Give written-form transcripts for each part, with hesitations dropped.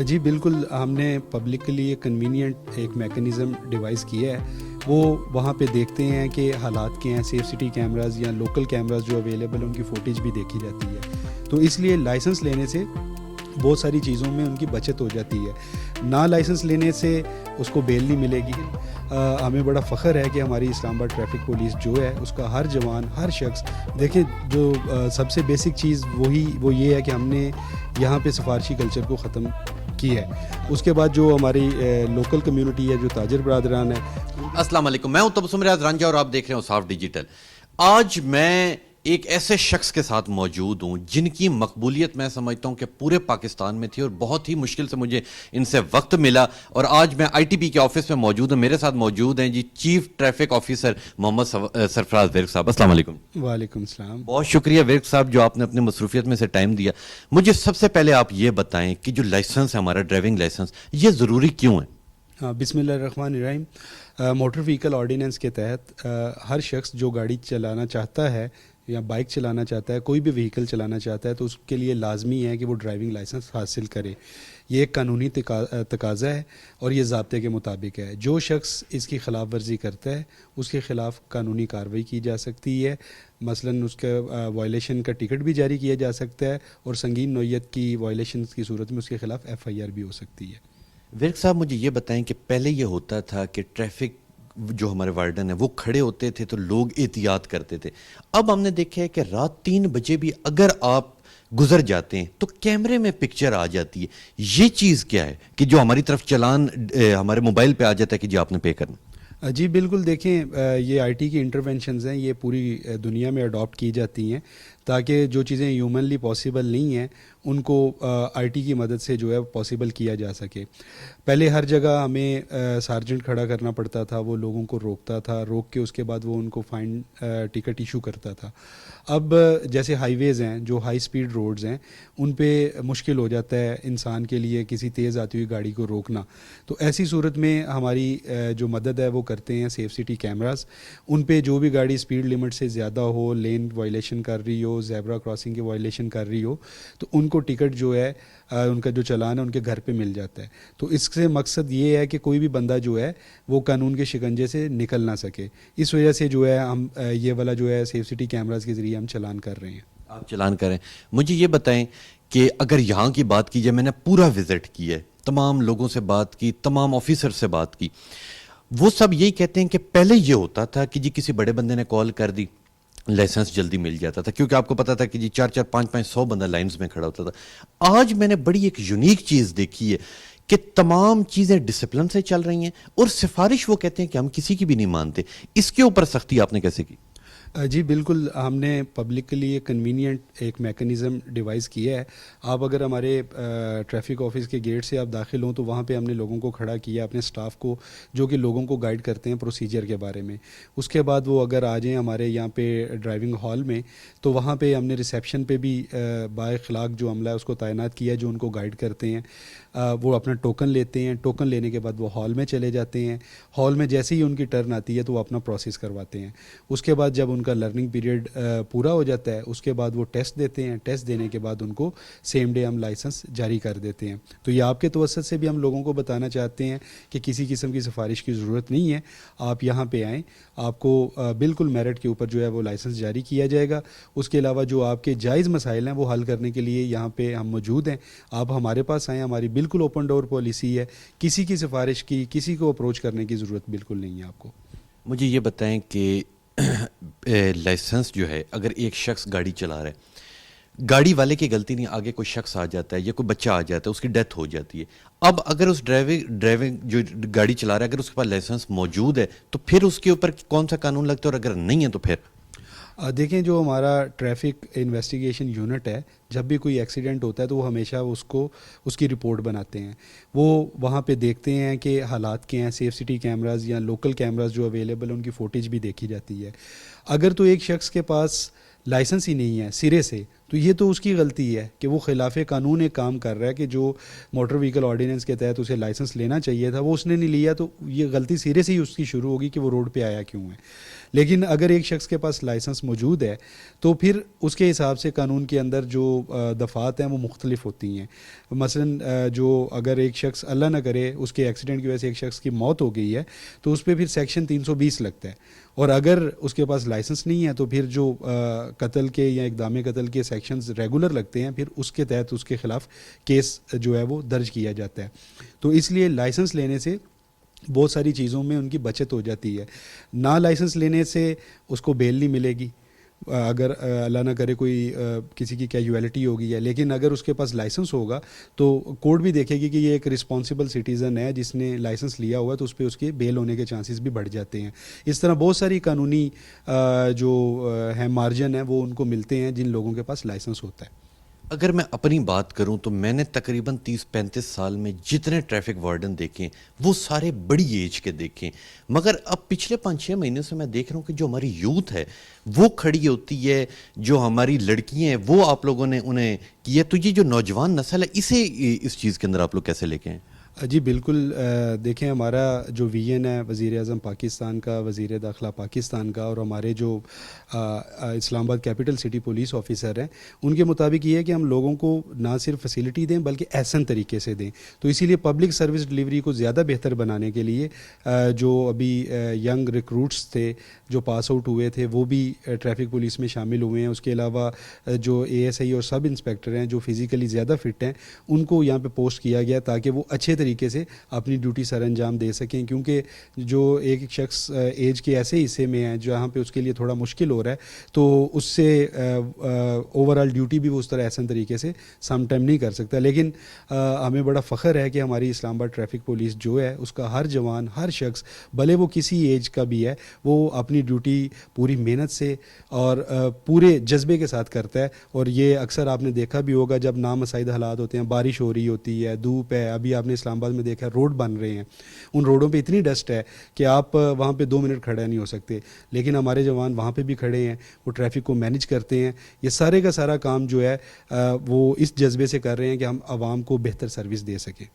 جی بالکل، ہم نے پبلک کے لیے کنوینئنٹ ایک میکانزم ڈیوائس کیا ہے. وہ وہاں پہ دیکھتے ہیں کہ حالات کیا ہیں. سیف سٹی کیمراز یا لوکل کیمراز جو اویلیبل ہیں ان کی فوٹیج بھی دیکھی جاتی ہے. تو اس لیے لائسنس لینے سے بہت ساری چیزوں میں ان کی بچت ہو جاتی ہے. نہ لائسنس لینے سے اس کو بیل نہیں ملے گی. ہمیں بڑا فخر ہے کہ ہماری اسلام آباد ٹریفک پولیس جو ہے اس کا ہر جوان، ہر شخص دیکھیں، جو سب سے بیسک چیز وہ یہ ہے کہ ہم نے یہاں پہ سفارشی کلچر کو ختم کی ہے. اس کے بعد جو ہماری لوکل کمیونٹی ہے، جو تاجر برادران ہے. السلام علیکم، میں ہوں تبسم ریاض رانجھا اور آپ دیکھ رہے ہیں صاف ڈیجیٹل. آج میں ایک ایسے شخص کے ساتھ موجود ہوں جن کی مقبولیت میں سمجھتا ہوں کہ پورے پاکستان میں تھی اور بہت ہی مشکل سے مجھے ان سے وقت ملا. اور آج میں آئی ٹی پی کے آفس میں موجود ہوں. میرے ساتھ موجود ہیں جی chief traffic officer Muhammad Sarfaraz work صاحب. السلام علیکم. وعلیکم السلام. بہت شکریہ ورک صاحب جو آپ نے اپنے مصروفیت میں سے ٹائم دیا. مجھے سب سے پہلے آپ یہ بتائیں کہ جو لائسنس ہے ہمارا ڈرائیونگ لائسنس، یہ ضروری کیوں ہے؟ بسم اللہ الرحمن الرحیم. موٹر وہیکل آرڈیننس کے تحت ہر شخص جو گاڑی چلانا چاہتا ہے یا بائک چلانا چاہتا ہے، کوئی بھی وہیکل چلانا چاہتا ہے، تو اس کے لیے لازمی ہے کہ وہ ڈرائیونگ لائسنس حاصل کرے. یہ ایک قانونی تقاضا ہے اور یہ ضابطے کے مطابق ہے. جو شخص اس کی خلاف ورزی کرتا ہے اس کے خلاف قانونی کارروائی کی جا سکتی ہے. مثلاً اس کا وائلیشن کا ٹکٹ بھی جاری کیا جا سکتا ہے اور سنگین نوعیت کی وائلیشن کی صورت میں اس کے خلاف FIR بھی ہو سکتی ہے. ورک صاحب مجھے یہ بتائیں کہ پہلے یہ ہوتا تھا کہ ٹریفک جو ہمارے وارڈن ہیں وہ کھڑے ہوتے تھے تو لوگ احتیاط کرتے تھے. اب ہم نے دیکھا ہے کہ رات 3 بجے بھی اگر آپ گزر جاتے ہیں تو کیمرے میں پکچر آ جاتی ہے. یہ چیز کیا ہے کہ جو ہماری طرف چلان ہمارے موبائل پہ آ جاتا ہے کہ جی آپ نے پے کرنا؟ جی بالکل، دیکھیں یہ IT کی انٹرونشنز ہیں، یہ پوری دنیا میں اڈاپٹ کی جاتی ہیں تاکہ جو چیزیں ہیومنلی پاسبل نہیں ہیں ان کو IT کی مدد سے جو ہے پاسبل کیا جا سکے. پہلے ہر جگہ ہمیں سارجنٹ کھڑا کرنا پڑتا تھا، وہ لوگوں کو روکتا تھا، روک کے اس کے بعد وہ ان کو فائن ٹکٹ ایشو کرتا تھا. اب جیسے ہائی ویز ہیں، جو ہائی سپیڈ روڈز ہیں، ان پہ مشکل ہو جاتا ہے انسان کے لیے کسی تیز آتی ہوئی گاڑی کو روکنا. تو ایسی صورت میں ہماری جو مدد ہے وہ کرتے ہیں سیف سٹی کیمراز. ان پہ جو بھی گاڑی سپیڈ لمٹ سے زیادہ ہو، لین وائلیشن کر رہی ہو، زیبرا کراسنگ کی وائلیشن کر رہی ہو، تو ان کو ٹکٹ جو ہے ان کا جو چلان ہے ان کے گھر پہ مل جاتا ہے. تو اس سے مقصد یہ ہے کہ کوئی بھی بندہ جو ہے وہ قانون کے شکنجے سے نکل نہ سکے. اس وجہ سے جو ہے ہم یہ والا جو ہے سیف سٹی کیمراز کے ذریعے ہم چلان کر رہے ہیں. آپ چلان کریں. مجھے یہ بتائیں کہ اگر یہاں کی بات کی جائے، میں نے پورا وزٹ کیا ہے، تمام لوگوں سے بات کی، تمام آفیسر سے بات کی، وہ سب یہی کہتے ہیں کہ پہلے یہ ہوتا تھا کہ جی کسی بڑے بندے نے کال کر دی، لائسنس جلدی مل جاتا تھا کیونکہ آپ کو پتا تھا کہ جی 4 5 100 بندہ لائنز میں کھڑا ہوتا تھا. آج میں نے بڑی ایک یونیک چیز دیکھی ہے کہ تمام چیزیں ڈسپلن سے چل رہی ہیں اور سفارش وہ کہتے ہیں کہ ہم کسی کی بھی نہیں مانتے. اس کے اوپر سختی آپ نے کیسے کی؟ جی بالکل، ہم نے پبلک کے لیے کنوینئنٹ ایک میکانزم ڈیوائس کیا ہے. آپ اگر ہمارے ٹریفک آفس کے گیٹ سے آپ داخل ہوں تو وہاں پہ ہم نے لوگوں کو کھڑا کیا، اپنے سٹاف کو جو کہ لوگوں کو گائیڈ کرتے ہیں پروسیجر کے بارے میں. اس کے بعد وہ اگر آ جائیں ہمارے یہاں پہ ڈرائیونگ ہال میں، تو وہاں پہ ہم نے ریسیپشن پہ بھی بااخلاق جو عملہ ہے اس کو تعینات کیا جو ان کو گائیڈ کرتے ہیں. وہ اپنا ٹوکن لیتے ہیں، ٹوکن لینے کے بعد وہ ہال میں چلے جاتے ہیں. ہال میں جیسے ہی ان کی ٹرن آتی ہے تو وہ اپنا پروسیس کرواتے ہیں. اس کے بعد جب ان کا لرننگ پیریڈ پورا ہو جاتا ہے اس کے بعد وہ ٹیسٹ دیتے ہیں. ٹیسٹ دینے کے بعد ان کو سیم ڈے ہم لائسنس جاری کر دیتے ہیں. تو یہ آپ کے توسط سے بھی ہم لوگوں کو بتانا چاہتے ہیں کہ کسی قسم کی سفارش کی ضرورت نہیں ہے. آپ یہاں پہ آئیں، آپ کو بالکل میرٹ کے اوپر جو ہے وہ لائسنس جاری کیا جائے گا. اس کے علاوہ جو آپ کے جائز مسائل ہیں وہ حل کرنے کے لیے یہاں پہ ہم موجود ہیں. آپ ہمارے پاس آئیں، ہماری بالکل اوپن ڈور پالیسی ہے. کسی کی سفارش کی، کسی کو اپروچ کرنے کی ضرورت بالکل نہیں ہے آپ کو. مجھے یہ بتائیں کہ لائسنس جو ہے، اگر ایک شخص گاڑی چلا رہا ہے، گاڑی والے کی غلطی نہیں، آگے کوئی شخص آ جاتا ہے یا کوئی بچہ آ جاتا ہے، اس کی ڈیتھ ہو جاتی ہے. اب اگر اس ڈرائیونگ جو گاڑی چلا رہا ہے اگر اس کے پاس لائسنس موجود ہے تو پھر اس کے اوپر کون سا قانون لگتا ہے، اور اگر نہیں ہے تو پھر؟ دیکھیں، جو ہمارا ٹریفک انویسٹیگیشن یونٹ ہے، جب بھی کوئی ایکسیڈنٹ ہوتا ہے تو وہ ہمیشہ اس کی رپورٹ بناتے ہیں. وہ وہاں پہ دیکھتے ہیں کہ حالات کیا ہیں. سیف سٹی کیمراز یا لوکل کیمراز جو اویلیبل ہیں ان کی فوٹیج بھی دیکھی جاتی ہے. اگر تو ایک شخص کے پاس لائسنس ہی نہیں ہے سرے سے، تو یہ تو اس کی غلطی ہے کہ وہ خلاف قانون ایک کام کر رہا ہے کہ جو موٹر وہیکل آرڈیننس کے تحت اسے لائسنس لینا چاہیے تھا وہ اس نے نہیں لیا، تو یہ غلطی سرے سے ہی اس کی شروع ہوگی کہ وہ روڈ پہ آیا کیوں ہے. لیکن اگر ایک شخص کے پاس لائسنس موجود ہے تو پھر اس کے حساب سے قانون کے اندر جو دفعات ہیں وہ مختلف ہوتی ہیں. مثلا جو اگر ایک شخص اللہ نہ کرے اس کے ایکسیڈنٹ کی وجہ سے ایک شخص کی موت ہو گئی ہے تو اس پہ پھر سیکشن 320 لگتا ہے، اور اگر اس کے پاس لائسنس نہیں ہے تو پھر جو قتل کے یا اقدام قتل کے سیکشنز ریگولر لگتے ہیں، پھر اس کے تحت اس کے خلاف کیس جو ہے وہ درج کیا جاتا ہے. تو اس لیے لائسنس لینے سے بہت ساری چیزوں میں ان کی بچت ہو جاتی ہے. نہ لائسنس لینے سے اس کو بیل نہیں ملے گی اگر اللہ نہ کرے کوئی کسی کی کیجویلٹی ہوگی ہے، لیکن اگر اس کے پاس لائسنس ہوگا تو کورٹ بھی دیکھے گی کہ یہ ایک رسپانسبل سٹیزن ہے جس نے لائسنس لیا ہوا ہے، تو اس پہ اس کے بیل ہونے کے چانسز بھی بڑھ جاتے ہیں. اس طرح بہت ساری قانونی جو ہیں مارجن ہیں وہ ان کو ملتے ہیں جن لوگوں کے پاس لائسنس ہوتا ہے. اگر میں اپنی بات کروں تو میں نے تقریباً 30-35 سال میں جتنے ٹریفک وارڈن دیکھیں وہ سارے بڑی ایج کے دیکھیں، مگر اب پچھلے 5-6 مہینوں سے میں دیکھ رہا ہوں کہ جو ہماری یوتھ ہے وہ کھڑی ہوتی ہے، جو ہماری لڑکیاں ہیں وہ آپ لوگوں نے انہیں کیا. تو یہ جو نوجوان نسل ہے اسے اس چیز کے اندر آپ لوگ کیسے لے کے ہیں؟ جی بالکل. دیکھیں ہمارا جو وی این ہے وزیر اعظم پاکستان کا، وزیر داخلہ پاکستان کا، اور ہمارے جو اسلام آباد کیپٹل سٹی پولیس آفیسر ہیں ان کے مطابق یہ ہے کہ ہم لوگوں کو نہ صرف فیسلٹی دیں بلکہ احسن طریقے سے دیں. تو اسی لیے پبلک سروس ڈلیوری کو زیادہ بہتر بنانے کے لیے جو ابھی ینگ ریکروٹس تھے جو پاس آؤٹ ہوئے تھے وہ بھی ٹریفک پولیس میں شامل ہوئے ہیں. اس کے علاوہ جو اے ایس آئی اور سب انسپیکٹر ہیں جو فزیکلی زیادہ فٹ ہیں ان کو یہاں پہ پوسٹ کیا گیا تاکہ وہ اچھے طریقے سے اپنی ڈیوٹی سر انجام دے سکیں، کیونکہ جو ایک شخص ایج کے ایسے حصے میں ہے جہاں پہ اس کے لیے تھوڑا مشکل ہو رہا ہے تو اس سے اوور آل ڈیوٹی بھی وہ اس طرح احسن طریقے سے سم ٹائم نہیں کر سکتا. لیکن ہمیں بڑا فخر ہے کہ ہماری اسلام آباد ٹریفک پولیس جو ہے اس کا ہر جوان، ہر شخص بھلے وہ کسی ایج کا بھی ہے، وہ اپنی ڈیوٹی پوری محنت سے اور پورے جذبے کے ساتھ کرتا ہے. اور یہ اکثر آپ نے دیکھا بھی ہوگا جب نامساعد حالات ہوتے ہیں، بارش ہو رہی ہوتی ہے، دھوپ ہے، ابھی آپ نے اسلام آباد میں دیکھا روڈ بن رہے ہیں، ان روڈوں پہ اتنی ڈسٹ ہے کہ آپ وہاں پہ 2 منٹ کھڑے نہیں ہو سکتے، لیکن ہمارے جوان وہاں پہ بھی کھڑے ہیں، وہ ٹریفک کو مینیج کرتے ہیں. یہ سارے کا سارا کام جو ہے وہ اس جذبے سے کر رہے ہیں کہ ہم عوام کو بہتر سروس دے سکیں.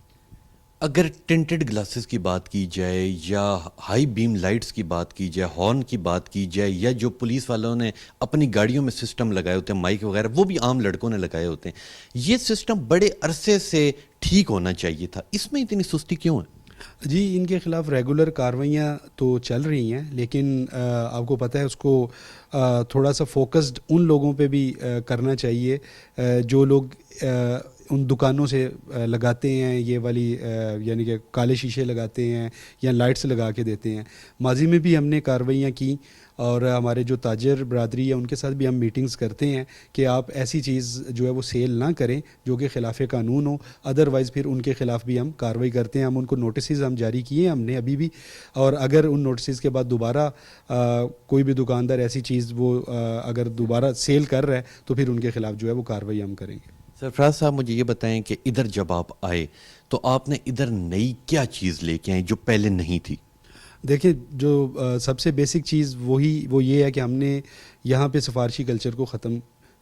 اگر ٹنٹڈ گلاسز کی بات کی جائے یا ہائی بیم لائٹس کی بات کی جائے، ہارن کی بات کی جائے، یا جو پولیس والوں نے اپنی گاڑیوں میں سسٹم لگائے ہوتے ہیں مائک وغیرہ وہ بھی عام لڑکوں نے لگائے ہوتے ہیں، یہ سسٹم بڑے عرصے سے ٹھیک ہونا چاہیے تھا، اس میں اتنی سستی کیوں ہے؟ جی ان کے خلاف ریگولر کارروائیاں تو چل رہی ہیں، لیکن آپ کو پتہ ہے اس کو تھوڑا سا فوکسڈ ان لوگوں پہ بھی کرنا چاہیے جو لوگ ان دکانوں سے لگاتے ہیں یہ والی یعنی کہ کالے شیشے لگاتے ہیں یا لائٹس لگا کے دیتے ہیں. ماضی میں بھی ہم نے کارروائیاں کی اور ہمارے جو تاجر برادری ہے ان کے ساتھ بھی ہم میٹنگز کرتے ہیں کہ آپ ایسی چیز جو ہے وہ سیل نہ کریں جو کہ خلاف قانون ہو، ادروائز پھر ان کے خلاف بھی ہم کارروائی کرتے ہیں. ہم ان کو نوٹسز ہم جاری کیے ہم نے ابھی بھی، اور اگر ان نوٹسز کے بعد دوبارہ کوئی بھی دکاندار ایسی چیز وہ اگر دوبارہ سیل کر رہا ہے تو پھر ان کے خلاف جو ہے وہ کارروائی ہم کریں گے. سرفراز صاحب مجھے یہ بتائیں کہ ادھر جب آپ آئے تو آپ نے ادھر نئی کیا چیز لے کے آئیں جو پہلے نہیں تھی؟ دیکھیں جو سب سے بیسک چیز وہ یہ ہے کہ ہم نے یہاں پہ سفارشی کلچر کو ختم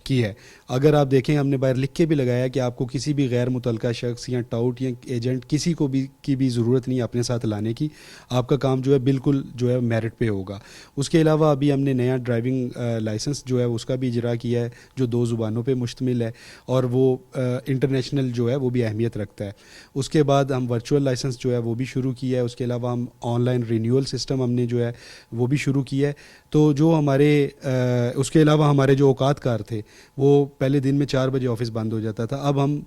کی ہے. اگر آپ دیکھیں ہم نے باہر لکھ کے بھی لگایا کہ آپ کو کسی بھی غیر متعلقہ شخص یا ٹاؤٹ یا ایجنٹ کسی کو بھی کی بھی ضرورت نہیں اپنے ساتھ لانے کی، آپ کا کام جو ہے بالکل جو ہے میرٹ پہ ہوگا. اس کے علاوہ ابھی ہم نے نیا ڈرائیونگ لائسنس جو ہے اس کا بھی اجرا کیا ہے جو 2 زبانوں پہ مشتمل ہے اور وہ انٹرنیشنل جو ہے وہ بھی اہمیت رکھتا ہے. اس کے بعد ہم ورچوئل لائسنس جو ہے وہ بھی شروع کیا ہے. اس کے علاوہ ہم آن لائن رینیول سسٹم ہم نے جو ہے وہ بھی شروع کیا ہے. تو جو ہمارے اس کے علاوہ ہمارے جو اوقات کار تھے وہ پہلے دن میں 4 بجے آفس بند ہو جاتا تھا، اب ہم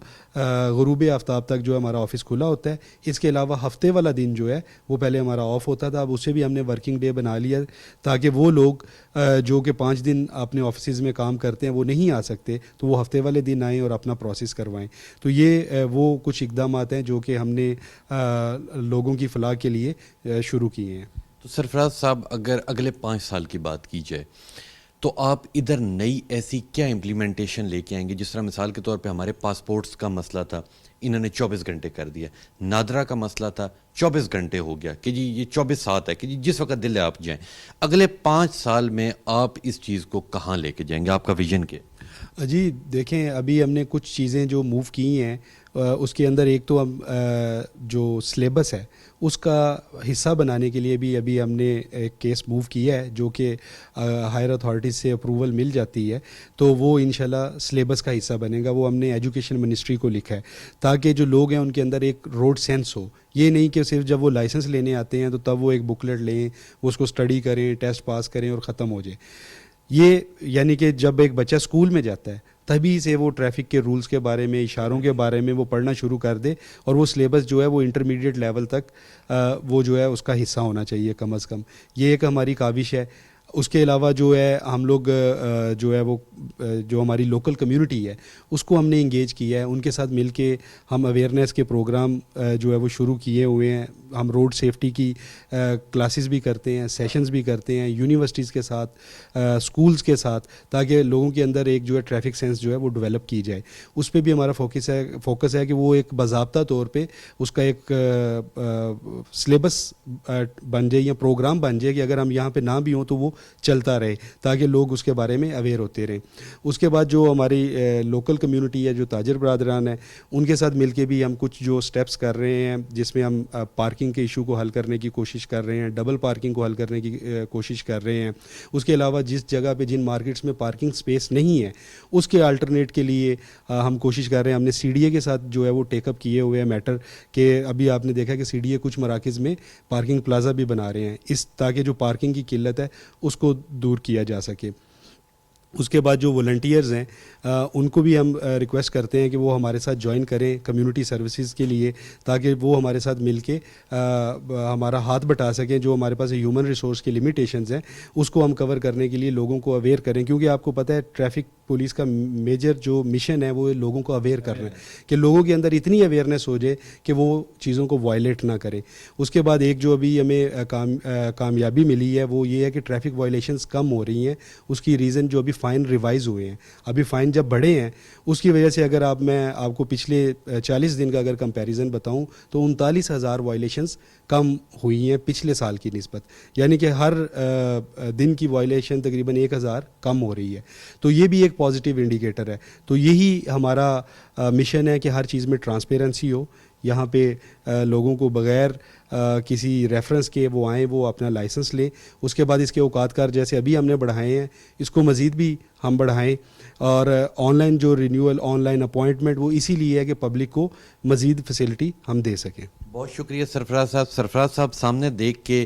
غروب آفتاب تک جو ہمارا آفس کھلا ہوتا ہے. اس کے علاوہ ہفتے والا دن جو ہے وہ پہلے ہمارا آف ہوتا تھا، اب اسے بھی ہم نے ورکنگ ڈے بنا لیا تاکہ وہ لوگ جو کہ 5 دن اپنے آفسز میں کام کرتے ہیں وہ نہیں آ سکتے تو وہ ہفتے والے دن آئیں اور اپنا پروسیس کروائیں. تو یہ وہ کچھ اقدامات ہیں جو کہ ہم نے لوگوں کی فلاح کے لیے شروع کیے ہیں. تو سرفراز صاحب اگر اگلے 5 سال کی بات کی جائے تو آپ ادھر نئی ایسی کیا امپلیمنٹیشن لے کے آئیں گے؟ جس طرح مثال کے طور پہ ہمارے پاسپورٹس کا مسئلہ تھا، انہوں نے 24 گھنٹے کر دیا. نادرا کا مسئلہ تھا 24 گھنٹے ہو گیا کہ جی یہ 24 ساعت ہے کہ جی جس وقت دل ہے آپ جائیں. اگلے 5 سال میں آپ اس چیز کو کہاں لے کے جائیں گے؟ آپ کا ویژن کیا؟ جی دیکھیں، ابھی ہم نے کچھ چیزیں جو موو کی ہیں اس کے اندر ایک تو ہم جو سلیبس ہے اس کا حصہ بنانے کے لیے بھی ابھی ہم نے ایک کیس موو کیا ہے، جو کہ ہائر اتھارٹیز سے اپروول مل جاتی ہے تو وہ انشاءاللہ سلیبس کا حصہ بنے گا. وہ ہم نے ایجوکیشن منسٹری کو لکھا ہے تاکہ جو لوگ ہیں ان کے اندر ایک روڈ سینس ہو. یہ نہیں کہ صرف جب وہ لائسنس لینے آتے ہیں تو تب وہ ایک بکلیٹ لیں، وہ اس کو اسٹڈی کریں، ٹیسٹ پاس کریں اور ختم ہو جائے. یہ یعنی کہ جب ایک بچہ اسکول میں جاتا ہے تبھی سے وہ ٹریفک کے رولز کے بارے میں، اشاروں کے بارے میں وہ پڑھنا شروع کر دے، اور وہ سلیبس جو ہے وہ انٹرمیڈیٹ لیول تک وہ جو ہے اس کا حصہ ہونا چاہیے کم از کم. یہ ایک ہماری کاوش ہے. اس کے علاوہ جو ہے ہم لوگ جو ہے وہ جو ہماری لوکل کمیونٹی ہے اس کو ہم نے انگیج کیا ہے. ان کے ساتھ مل کے ہم اویئرنیس کے پروگرام جو ہے وہ شروع کیے ہوئے ہیں. ہم روڈ سیفٹی کی کلاسز بھی کرتے ہیں، سیشنز بھی کرتے ہیں یونیورسٹیز کے ساتھ، اسکولز کے ساتھ، تاکہ لوگوں کے اندر ایک جو ہے ٹریفک سینس جو ہے وہ ڈیولپ کی جائے. اس پہ بھی ہمارا فوکس ہے کہ وہ ایک باضابطہ طور پہ اس کا ایک سلیبس بن جائے یا پروگرام بن جائے کہ اگر ہم یہاں پہ نہ بھی ہوں تو وہ چلتا رہے تاکہ لوگ اس کے بارے میں اویئر ہوتے رہیں. اس کے بعد جو ہماری لوکل کمیونٹی ہے، جو تاجر برادران ہیں، ان کے ساتھ مل کے بھی ہم کچھ جو سٹیپس کر رہے ہیں جس میں ہم پارکنگ کے ایشو کو حل کرنے کی کوشش کر رہے ہیں، ڈبل پارکنگ کو حل کرنے کی کوشش کر رہے ہیں. اس کے علاوہ جس جگہ پہ جن مارکیٹس میں پارکنگ سپیس نہیں ہے اس کے الٹرنیٹ کے لیے ہم کوشش کر رہے ہیں. ہم نے سی ڈی اے کے ساتھ جو ہے وہ ٹیک اپ کیے ہوئے ہیں میٹر کہ ابھی آپ نے دیکھا کہ سی ڈی اے کچھ مراکز میں پارکنگ پلازا بھی بنا رہے ہیں تاکہ جو پارکنگ کی قلت ہے اس کو دور کیا جا سکے. اس کے بعد جو والنٹیئرز ہیں ان کو بھی ہم ریکویسٹ کرتے ہیں کہ وہ ہمارے ساتھ جوائن کریں کمیونٹی سروسز کے لیے، تاکہ وہ ہمارے ساتھ مل کے ہمارا ہاتھ بٹا سکیں. جو ہمارے پاس ہیومن ریسورس کی لمیٹیشنز ہیں اس کو ہم کور کرنے کے لیے لوگوں کو اویئر کریں، کیونکہ آپ کو پتہ ہے ٹریفک پولیس کا میجر جو مشن ہے وہ لوگوں کو اویئر کرنا ہے کہ لوگوں کے اندر اتنی اویئرنیس ہو جائے کہ وہ چیزوں کو وائلیٹ نہ کریں. اس کے بعد ایک جو ابھی ہمیں کامیابی ملی ہے وہ یہ ہے کہ ٹریفک وائلیشنز کم ہو رہی ہیں. اس کی ریزن جو ابھی فائن ریوائز ہوئے ہیں، ابھی فائن جب بڑھے ہیں اس کی وجہ سے اگر میں آپ کو پچھلے 40 دن کا اگر کمپیریزن بتاؤں تو 39,000 وائلیشنز کم ہوئی ہیں پچھلے سال کی نسبت، یعنی کہ ہر دن کی وائلیشن تقریباً 1,000 کم ہو رہی ہے. تو یہ بھی ایک پازیٹیو انڈیکیٹر ہے. تو یہی ہمارا مشن ہے کہ ہر چیز میں ٹرانسپیرنسی ہو. یہاں پہ لوگوں کو بغیر کسی ریفرنس کے وہ آئیں، وہ اپنا لائسنس لیں. اس کے بعد اس کے اوقات کار جیسے ابھی ہم نے بڑھائے ہیں اس کو مزید بھی ہم بڑھائیں. اور آن لائن جو رینیول، آن لائن اپوائنٹمنٹ، وہ اسی لیے ہے کہ پبلک کو مزید فیسلٹی ہم دے سکیں. بہت شکریہ سرفراز صاحب. سرفراز صاحب سامنے دیکھ کے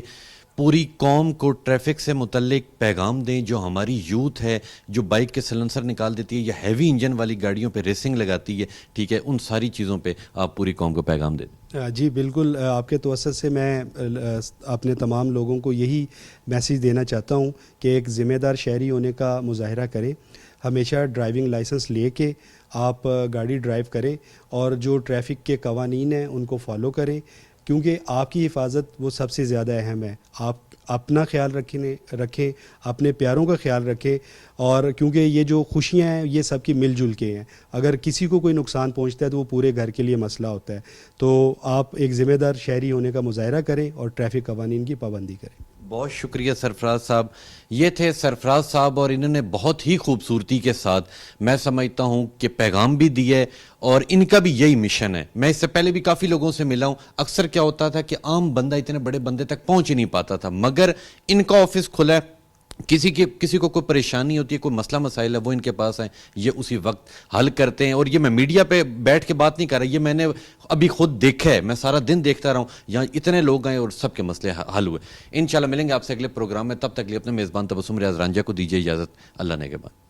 پوری قوم کو ٹریفک سے متعلق پیغام دیں. جو ہماری یوتھ ہے جو بائک کے سلنسر نکال دیتی ہے یا ہیوی انجن والی گاڑیوں پہ ریسنگ لگاتی ہے، ٹھیک ہے، ان ساری چیزوں پہ آپ پوری قوم کو پیغام دیں. جی بالکل، آپ کے توسط سے میں اپنے تمام لوگوں کو یہی میسیج دینا چاہتا ہوں کہ ایک ذمہ دار شہری ہونے کا مظاہرہ کریں. ہمیشہ ڈرائیونگ لائسنس لے کے آپ گاڑی ڈرائیو کریں اور جو ٹریفک کے قوانین ہیں ان کو فالو کریں، کیونکہ آپ کی حفاظت وہ سب سے زیادہ اہم ہے. آپ اپنا خیال رکھیں، اپنے پیاروں کا خیال رکھیں، اور کیونکہ یہ جو خوشیاں ہیں یہ سب کی مل جل کے ہیں. اگر کسی کو کوئی نقصان پہنچتا ہے تو وہ پورے گھر کے لیے مسئلہ ہوتا ہے. تو آپ ایک ذمہ دار شہری ہونے کا مظاہرہ کریں اور ٹریفک قوانین کی پابندی کریں. بہت شکریہ سرفراز صاحب. یہ تھے سرفراز صاحب اور انہوں نے بہت ہی خوبصورتی کے ساتھ میں سمجھتا ہوں کہ پیغام بھی دیا ہے اور ان کا بھی یہی مشن ہے. میں اس سے پہلے بھی کافی لوگوں سے ملا ہوں. اکثر کیا ہوتا تھا کہ عام بندہ اتنے بڑے بندے تک پہنچ ہی نہیں پاتا تھا، مگر ان کا آفس کھلا ہے. کسی کو کوئی پریشانی ہوتی ہے، کوئی مسئلہ مسائل ہے، وہ ان کے پاس ہیں، یہ اسی وقت حل کرتے ہیں. اور یہ میں میڈیا پہ بیٹھ کے بات نہیں کر رہا، یہ میں نے ابھی خود دیکھا ہے. میں سارا دن دیکھتا رہا ہوں، یہاں اتنے لوگ آئے اور سب کے مسئلے حل ہوئے. انشاءاللہ ملیں گے آپ سے اگلے پروگرام میں. تب تک لیے اپنے میزبان تبسم ریاض رانجھا کو دیجیے اجازت. اللہ نے کے بعد.